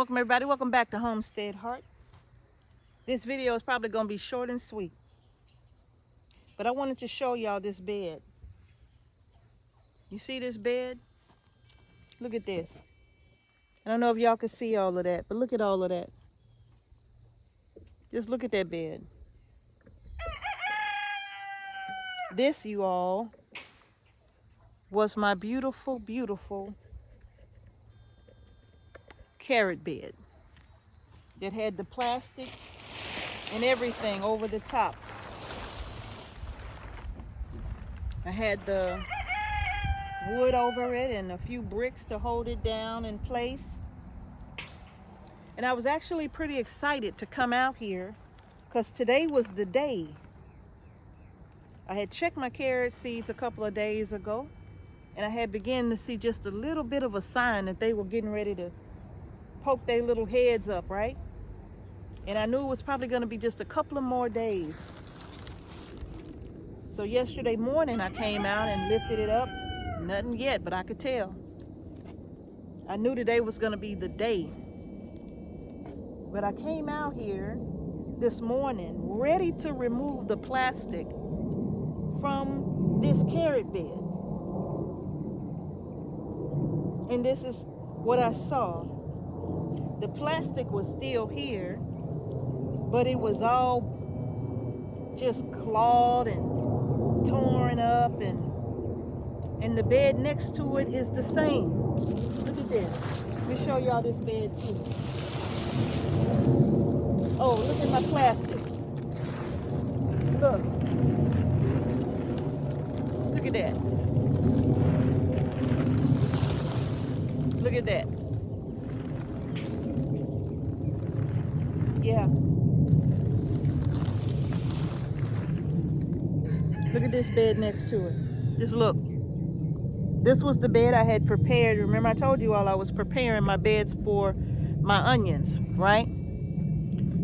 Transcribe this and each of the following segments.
Welcome everybody, welcome back to Homestead Heart. This video is probably going to be short and sweet, but I wanted to show y'all this bed. You see this bed? Look at this. I don't know if y'all can see all of that, but look at all of that. Just look at that bed. This, you all, was my beautiful, beautiful carrot bed that had the plastic and everything over the top. I had the wood over it and a few bricks to hold it down in place. And I was actually pretty excited to come out here because today was the day. I had checked my carrot seeds a couple of days ago, and I had begun to see just a little bit of a sign that they were getting ready to poke their little heads up, right? And I knew it was probably going to be just a couple of more days. So yesterday morning I came out and lifted it up. Nothing yet, but I could tell. I knew today was going to be the day. But I came out here this morning ready to remove the plastic from this carrot bed. And this is what I saw. The plastic was still here, but it was all just clawed and torn up, and the bed next to it is the same. Look at this. Let me show y'all this bed too. Oh, look at my plastic. Look. Look at that. Look at that. Yeah. Look at this bed next to it. Just look. This was the bed I had prepared. Remember I told you all I was preparing my beds for my onions, right?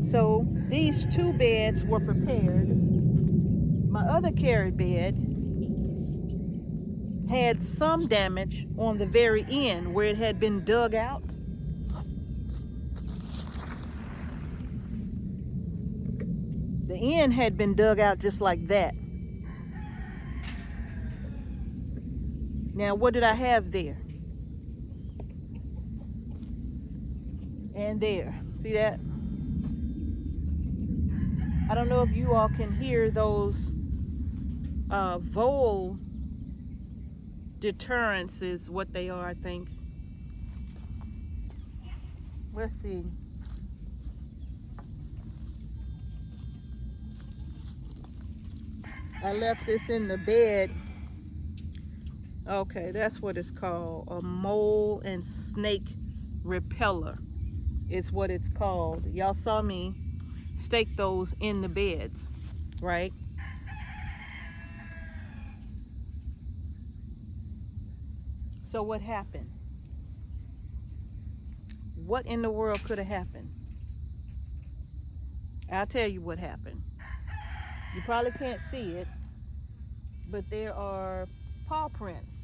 So these two beds were prepared. My other carrot bed had some damage on the very end where it had been dug out. The end had been dug out just like that. Now, what did I have there? And there. See that? I don't know if you all can hear those vole deterrents is what they are, I think. Let's see. I left this in the bed. Okay, that's what it's called. A mole and snake repeller is what it's called. Y'all saw me stake those in the beds, right? So what happened? What in the world could have happened? I'll tell you what happened. You probably can't see it, but there are paw prints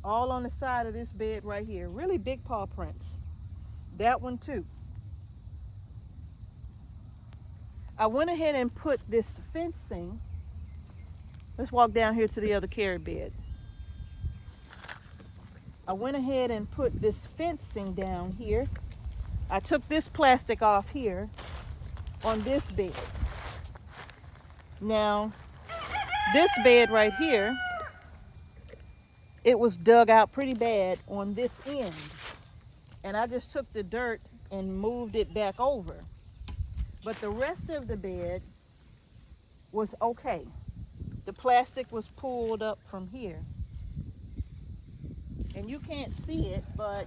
all on the side of this bed right here. Really big paw prints. That one too. I went ahead and put this fencing. Let's walk down here to the other carrot bed. I went ahead and put this fencing down here. I took this plastic off here on this bed. Now, this bed right here, it was dug out pretty bad on this end. And I just took the dirt and moved it back over. But the rest of the bed was okay. The plastic was pulled up from here. And you can't see it, but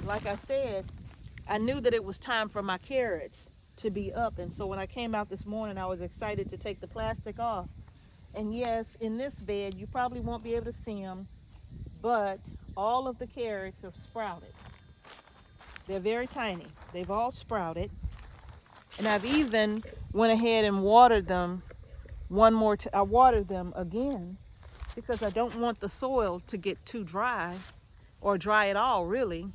like I said, I knew that it was time for my carrots to be up. And so when I came out this morning, I was excited to take the plastic off. And yes, in this bed, you probably won't be able to see them, but all of the carrots have sprouted. They're very tiny. They've all sprouted. And I've even went ahead and watered them one more time. I watered them again because I don't want the soil to get too dry, or dry at all really,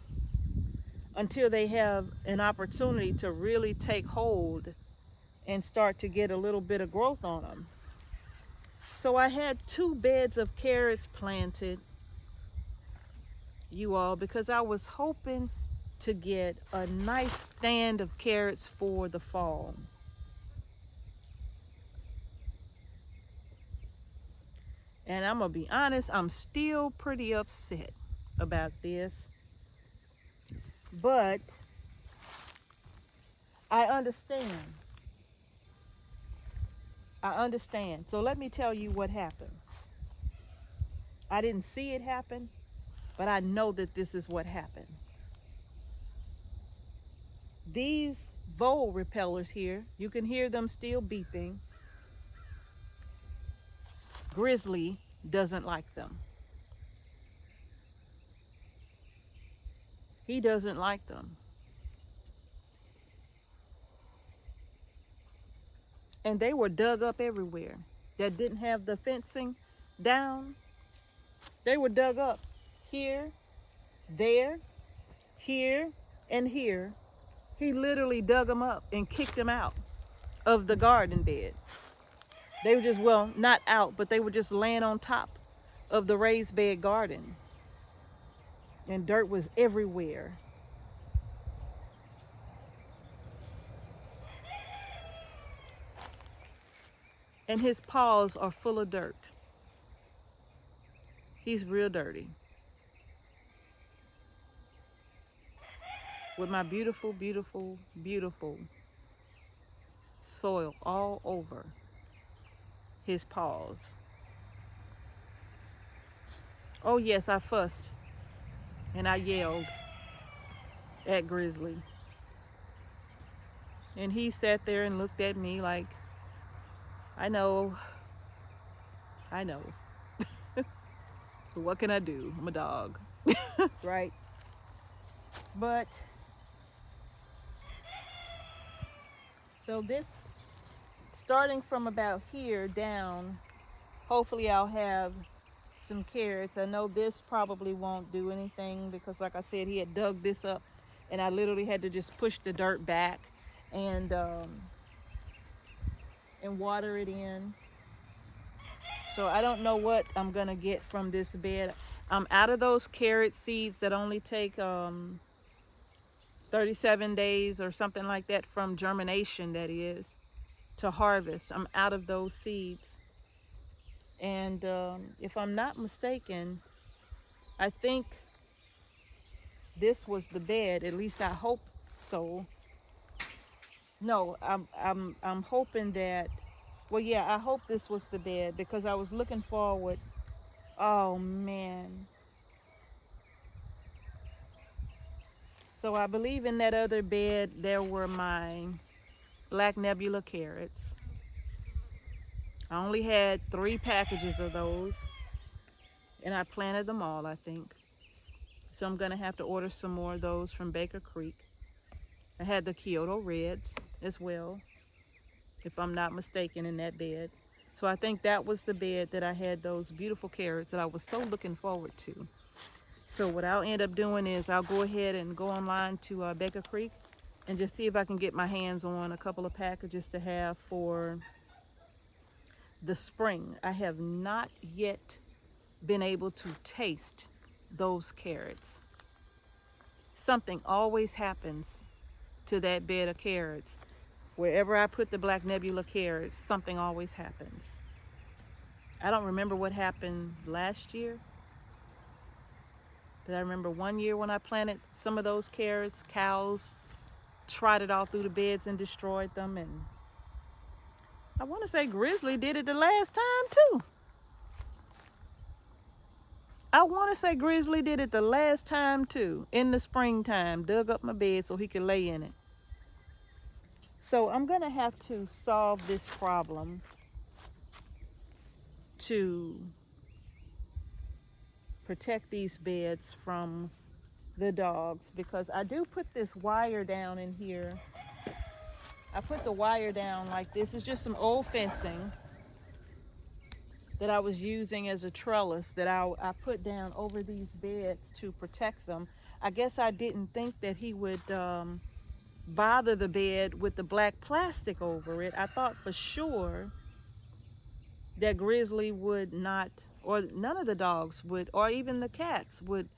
until they have an opportunity to really take hold and start to get a little bit of growth on them. So I had 2 beds of carrots planted, you all, because I was hoping to get a nice stand of carrots for the fall. And I'm gonna be honest, I'm still pretty upset about this, but I understand. So let me tell you what happened. I didn't see it happen, but I know that this is what happened. These vole repellers here, you can hear them still beeping. Grizzly doesn't like them. He doesn't like them. And they were dug up everywhere that didn't have the fencing down. They were dug up here, there, here, and here. He literally dug them up and kicked them out of the garden bed. They were just, well, not out, but they were just laying on top of the raised bed garden. And dirt was everywhere. And his paws are full of dirt. He's real dirty. With my beautiful, beautiful, beautiful soil all over his paws. Oh yes, I fussed and I yelled at Grizzly. And he sat there and looked at me like, I know. What can I do? I'm a dog, right? But, so this, starting from about here down, hopefully I'll have some carrots. I know this probably won't do anything because, like I said, he had dug this up and I literally had to just push the dirt back and water it in. So I don't know what I'm gonna get from this bed. I'm out of those carrot seeds that only take 37 days or something like that from germination, that is, to harvest. I'm out of those seeds. And if I'm not mistaken, I think this was the bed. At least I hope so. No, I'm hoping that, well, yeah, I hope this was the bed because I was looking forward. Oh man. So I believe in that other bed there were my Black Nebula carrots. I only had 3 packages of those and I planted them all, I think. So I'm gonna have to order some more of those from Baker Creek. I had the Kyoto Reds as well, if I'm not mistaken, in that bed. So I think that was the bed that I had those beautiful carrots that I was so looking forward to. So what I'll end up doing is I'll go ahead and go online to Baker Creek and just see if I can get my hands on a couple of packages to have for the spring. I have not yet been able to taste those carrots. Something always happens to that bed of carrots. Wherever I put the Black Nebula carrots, something always happens. I don't remember what happened last year. But I remember one year when I planted some of those carrots, cows trotted all through the beds and destroyed them. And I want to say Grizzly did it the last time too. I want to say Grizzly did it the last time too, in the springtime, dug up my bed so he could lay in it. So I'm gonna have to solve this problem to protect these beds from the dogs, because I do put this wire down in here. I put the wire down like this. It's just some old fencing that I was using as a trellis that I put down over these beds to protect them. I guess I didn't think that he would bother the bed with the black plastic over it. I thought for sure that Grizzly would not, or none of the dogs would, or even the cats would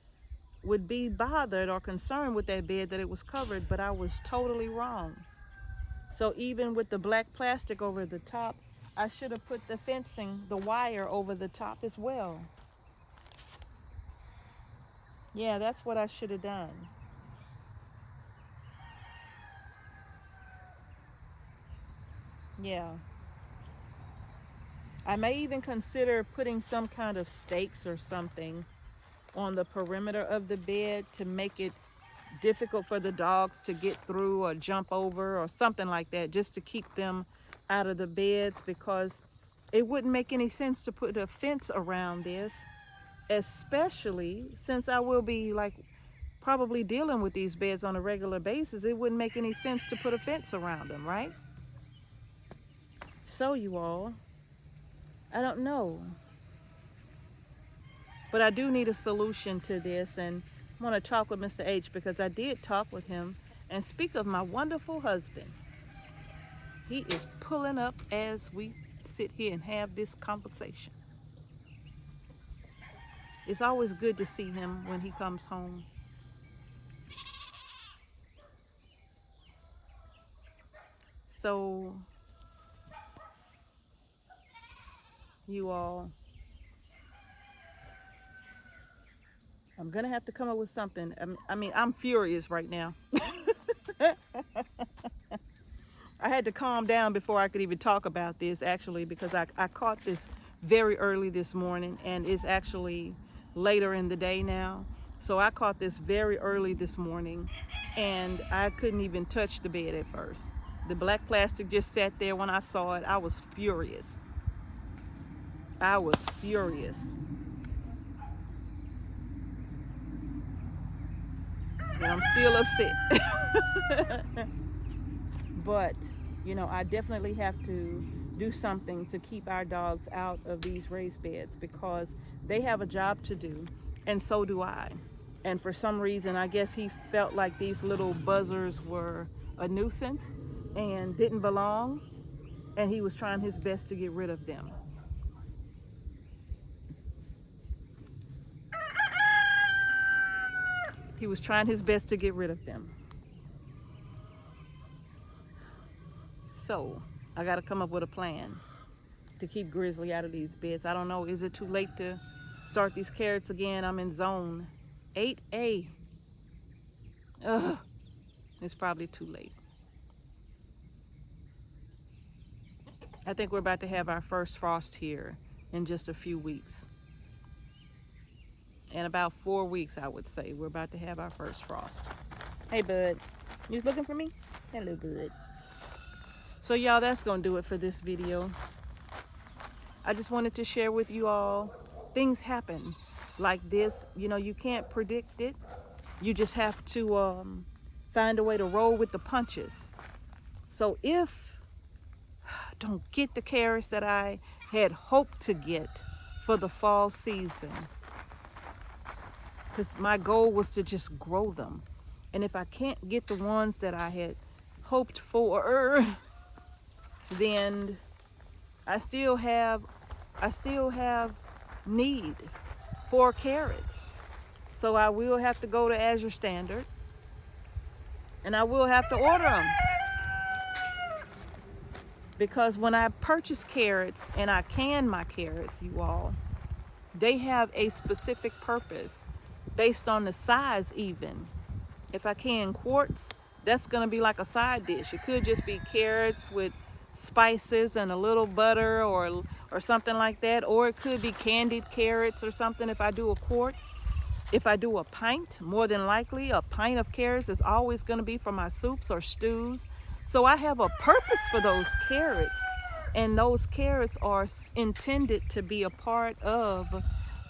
be bothered or concerned with that bed, that it was covered, but I was totally wrong. So even with the black plastic over the top, I should have put the fencing, the wire over the top as well. Yeah, that's what I should have done. Yeah. I may even consider putting some kind of stakes or something on the perimeter of the bed to make it difficult for the dogs to get through or jump over or something like that, just to keep them out of the beds, because it wouldn't make any sense to put a fence around this, especially since I will be like probably dealing with these beds on a regular basis. It wouldn't make any sense to put a fence around them, right? So you all, I don't know, but I do need a solution to this, and I want to talk with Mr. H, because I did talk with him. And speak of my wonderful husband, he is pulling up as we sit here and have this conversation. It's always good to see him when he comes home. So you all, I'm gonna have to come up with something. I mean, I'm furious right now. I had to calm down before I could even talk about this, actually, because I caught this very early this morning, and it's actually later in the day now. So I caught this very early this morning, and I couldn't even touch the bed at first. The black plastic just sat there. When I saw it, I was furious. I was furious. And I'm still upset. But, you know, I definitely have to do something to keep our dogs out of these raised beds, because they have a job to do, and so do I. And for some reason, I guess he felt like these little buzzers were a nuisance and didn't belong, and he was trying his best to get rid of them. He was trying his best to get rid of them. So I got to come up with a plan to keep Grizzly out of these beds. I don't know, is it too late to start these carrots again? I'm in zone 8A. Ugh, it's probably too late. I think we're about to have our first frost here in just a few weeks. In about 4 weeks, I would say, we're about to have our first frost. Hey, bud. You looking for me? Hello, bud. So, y'all, that's going to do it for this video. I just wanted to share with you all, things happen like this. You know, you can't predict it. You just have to find a way to roll with the punches. So if I don't get the carrots that I had hoped to get for the fall season, because my goal was to just grow them, and if I can't get the ones that I had hoped for, then I still have need for carrots. So I will have to go to Azure Standard, and I will have to order them, because when I purchase carrots and I can my carrots, you all, they have a specific purpose based on the size. Even if I can quartz, that's going to be like a side dish. It could just be carrots with spices and a little butter or something like that, or it could be candied carrots or something if I do a quart. If I do a pint, more than likely a pint of carrots is always going to be for my soups or stews. So I have a purpose for those carrots, and those carrots are intended to be a part of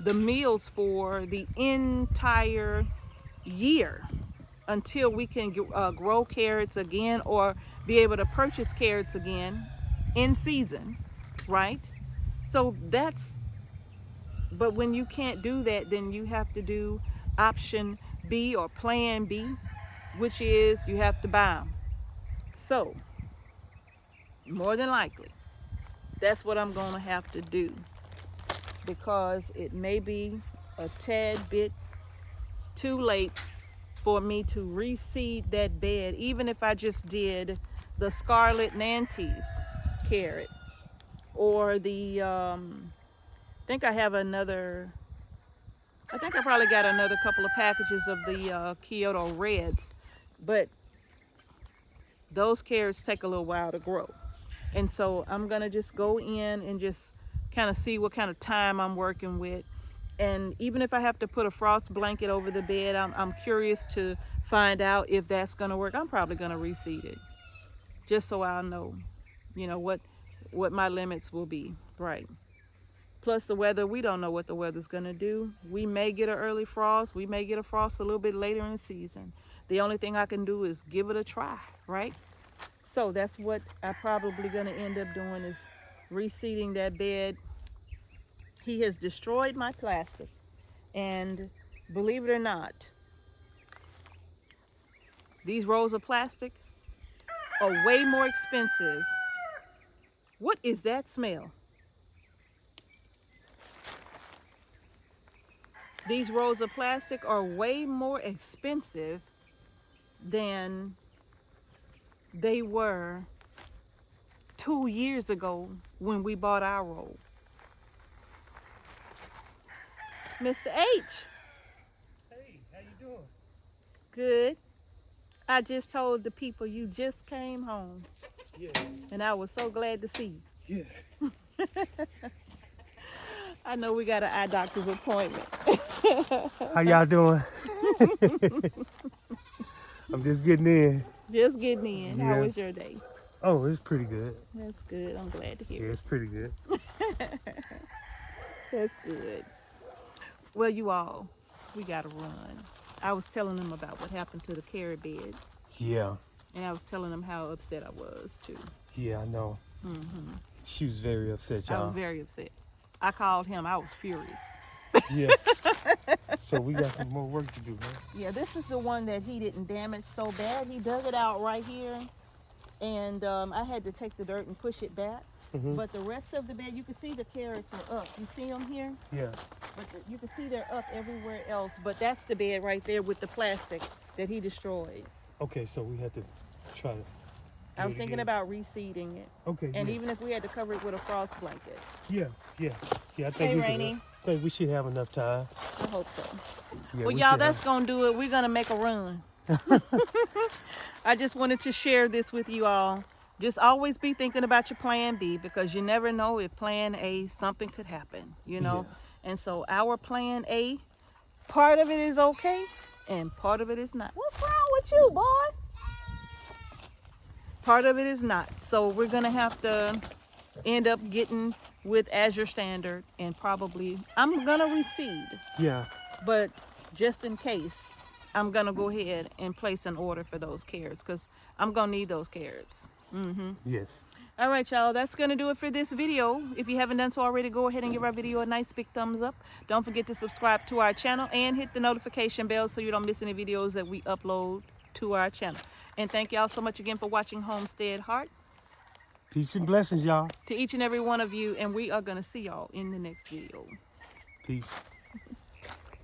the meals for the entire year until we can grow carrots again or be able to purchase carrots again in season, right? So that's But when you can't do that, then you have to do option B or plan B, which is you have to buy them. So, more than likely, that's what I'm going to have to do, because it may be a tad bit too late for me to reseed that bed, even if I just did the Scarlet Nantes carrot, or the I think I probably got another couple of packages of the Kyoto Reds, but those carrots take a little while to grow. And so I'm gonna just go in and just kind of see what kind of time I'm working with. And even if I have to put a frost blanket over the bed, I'm curious to find out if that's gonna work. I'm probably gonna reseed it, just so I'll know, you know, what my limits will be, right? Plus the weather, we don't know what the weather's gonna do. We may get an early frost, we may get a frost a little bit later in the season. The only thing I can do is give it a try, right? So that's what I'm probably gonna end up doing, is reseeding that bed. He has destroyed my plastic, and believe it or not, these rolls of plastic are way more expensive. What is that smell? These rolls of plastic are way more expensive than they were 2 years ago when we bought our roll. Mr. H. Hey, how you doing? Good. I just told the people you just came home. Yeah. And I was so glad to see you. Yes. I know we got an eye doctor's appointment. How y'all doing? I'm just getting in. Just getting in. How Yeah. was your day? Oh, it's pretty good. That's good. I'm glad to Yeah, hear it's pretty good. it. That's good. Well, you all, we gotta run. I was telling them about what happened to the carrot bed, Yeah. and I was telling them how upset I was too. Yeah, I know. Mm-hmm. She was very upset, I y'all. was very upset. I called him. I was furious. Yeah. So we got some more work to do, man. Yeah, this is the one that he didn't damage so bad. He dug it out right here, and I had to take the dirt and push it back. Mm-hmm. But the rest of the bed, you can see the carrots are up. You see them here? Yeah. But you can see they're up everywhere else. But that's the bed right there with the plastic that he destroyed. Okay, so we had to try to. I was thinking about reseeding it. Okay. And yeah. even if we had to cover it with a frost blanket. Yeah. I think Hey, we Rainy. I think we should have enough time. I hope so. Yeah, Well, we y'all, should that's have- going to do it. We're going to make a run. I just wanted to share this with you all. Just always be thinking about your plan B, because you never know if plan A, something could happen, you know? Yeah. And so our plan A, part of it is okay and part of it is not. What's wrong with you, boy? Part of it is not. So we're going to have to end up getting with Azure Standard, and probably I'm going to reseed. Yeah. But just in case, I'm gonna go ahead and place an order for those carrots, because I'm gonna need those carrots. Yes. All right, y'all, that's gonna do it for this video. If you haven't done so already, go ahead and give our video a nice big thumbs up. Don't forget to subscribe to our channel and hit the notification bell so you don't miss any videos that we upload to our channel. And thank y'all so much again for watching Homestead Heart. Peace and blessings, y'all. To each and every one of you, and we are gonna see y'all in the next video. Peace.